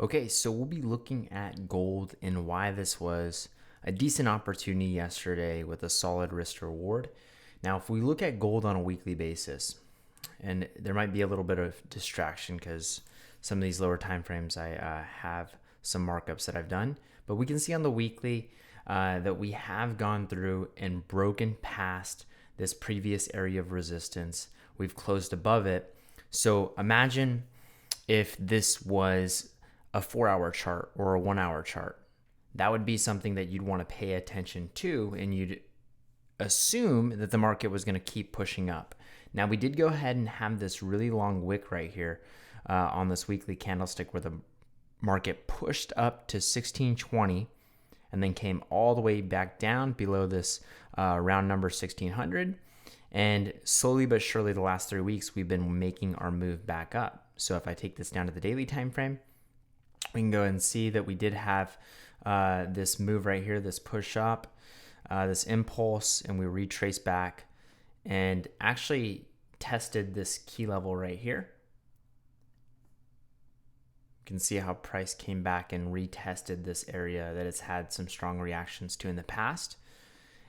Okay, so we'll be looking at gold and why this was a decent opportunity yesterday with a solid risk reward. Now, if we look at gold on a weekly basis, and there might be a little bit of distraction because some of these lower time frames I have some markups that I've done, but we can see on the weekly that we have gone through and broken past this previous area of resistance. We've closed above it. So imagine if this was a 4-hour chart or a 1-hour chart. That would be something that you'd want to pay attention to, and you'd assume that the market was going to keep pushing up. Now, we did go ahead and have this really long wick right here on this weekly candlestick where the market pushed up to 1620 and then came all the way back down below this round number 1600. And slowly but surely the last 3 weeks, we've been making our move back up. So if I take this down to the daily time frame, we can go and see that we did have this move right here, this push up, this impulse, and we retraced back and actually tested this key level right here. You can see how price came back and retested this area that it's had some strong reactions to in the past.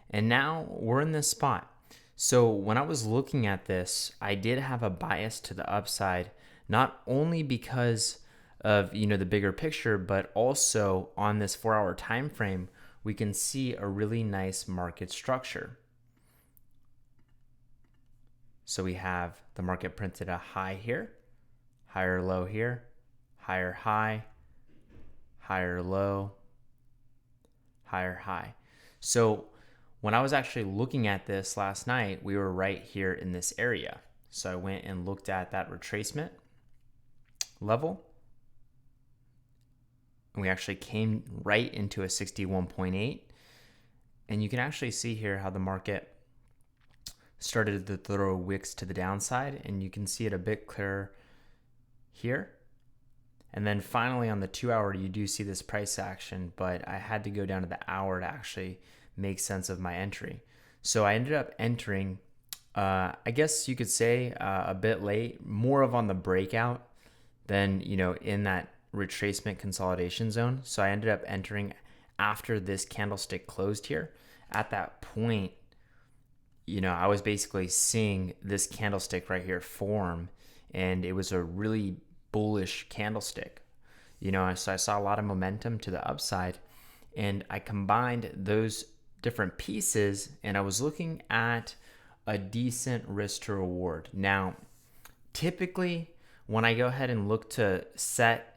And now we're in this spot. So when I was looking at this, I did have a bias to the upside, not only because of the bigger picture, but also on this 4-hour time frame, we can see a really nice market structure. So we have the market printed a high here, higher low here, higher high, higher low, higher high. So when I was actually looking at this last night, we were right here in this area. So I went and looked at that retracement level. And we actually came right into a 61.8. And you can actually see here how the market started to throw wicks to the downside. And you can see it a bit clearer here. And then finally on the 2-hour, you do see this price action, but I had to go down to the hour to actually make sense of my entry. So I ended up entering, I guess you could say a bit late, more of on the breakout than, in that retracement consolidation zone. So I ended up entering after this candlestick closed here. At that point, I was basically seeing this candlestick right here form, and it was a really bullish candlestick. So I saw a lot of momentum to the upside, and I combined those different pieces, and I was looking at a decent risk to reward. Now, typically, when I go ahead and look to set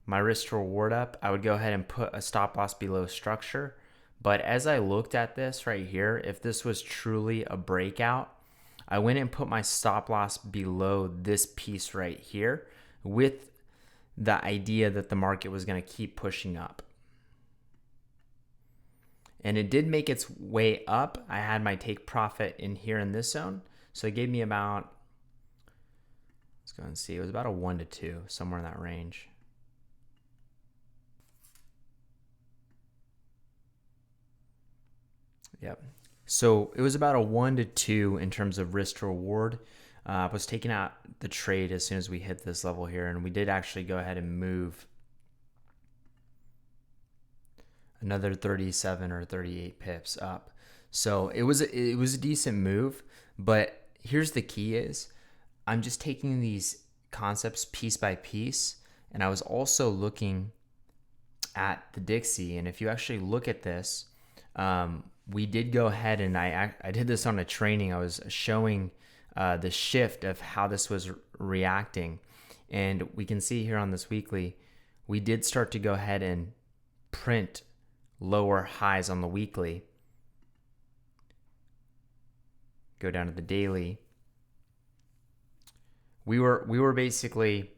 my risk to reward up, I would go ahead and put a stop loss below structure. But as I looked at this right here, if this was truly a breakout, I went and put my stop loss below this piece right here with the idea that the market was going to keep pushing up. And it did make its way up. I had my take profit in here in this zone. So it gave me about, let's go and see, it was about a 1 to 2, somewhere in that range. Yep. So it was about a 1 to 2 in terms of risk to reward. I was taking out the trade as soon as we hit this level here, and we did actually go ahead and move another 37 or 38 pips up. So it was a decent move, but here's the key is I'm just taking these concepts piece by piece, and I was also looking at the Dixie, and if you actually look at this, we did go ahead and I did this on a training. I was showing the shift of how this was reacting, and we can see here on this weekly, we did start to go ahead and print lower highs on the weekly. Go down to the daily. We were basically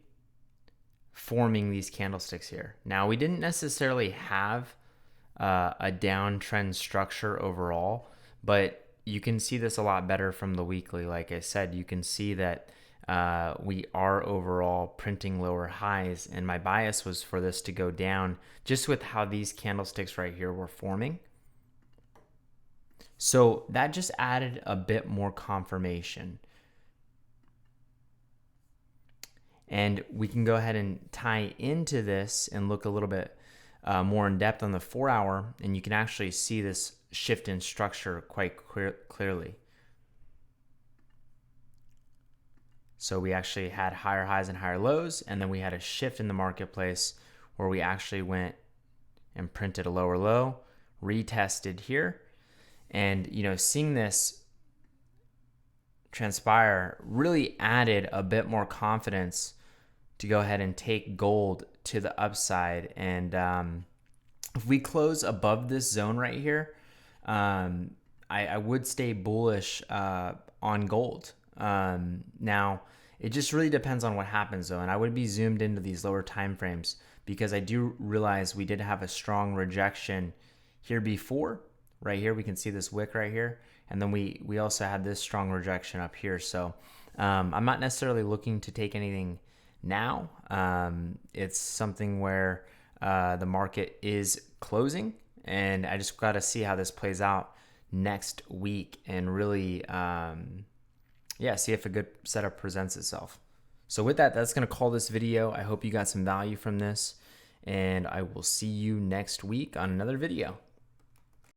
forming these candlesticks here. Now, we didn't necessarily have a downtrend structure overall, but you can see this a lot better from the weekly. Like I said, you can see that we are overall printing lower highs, and my bias was for this to go down just with how these candlesticks right here were forming. So that just added a bit more confirmation. And we can go ahead and tie into this and look a little bit more in depth on the 4 hour, and you can actually see this shift in structure quite clearly. So we actually had higher highs and higher lows, and then we had a shift in the marketplace where we actually went and printed a lower low, retested here, and seeing this transpire really added a bit more confidence to go ahead and take gold to the upside. And if we close above this zone right here, I would stay bullish on gold. Now, it just really depends on what happens though, and I would be zoomed into these lower time frames because I do realize we did have a strong rejection here before. Right here, we can see this wick right here, and then we also had this strong rejection up here. So I'm not necessarily looking to take anything now. It's something where the market is closing, and I just got to see how this plays out next week and really see if a good setup presents itself. So with that, that's going to call this video. I hope you got some value from this, and I will see you next week on another video.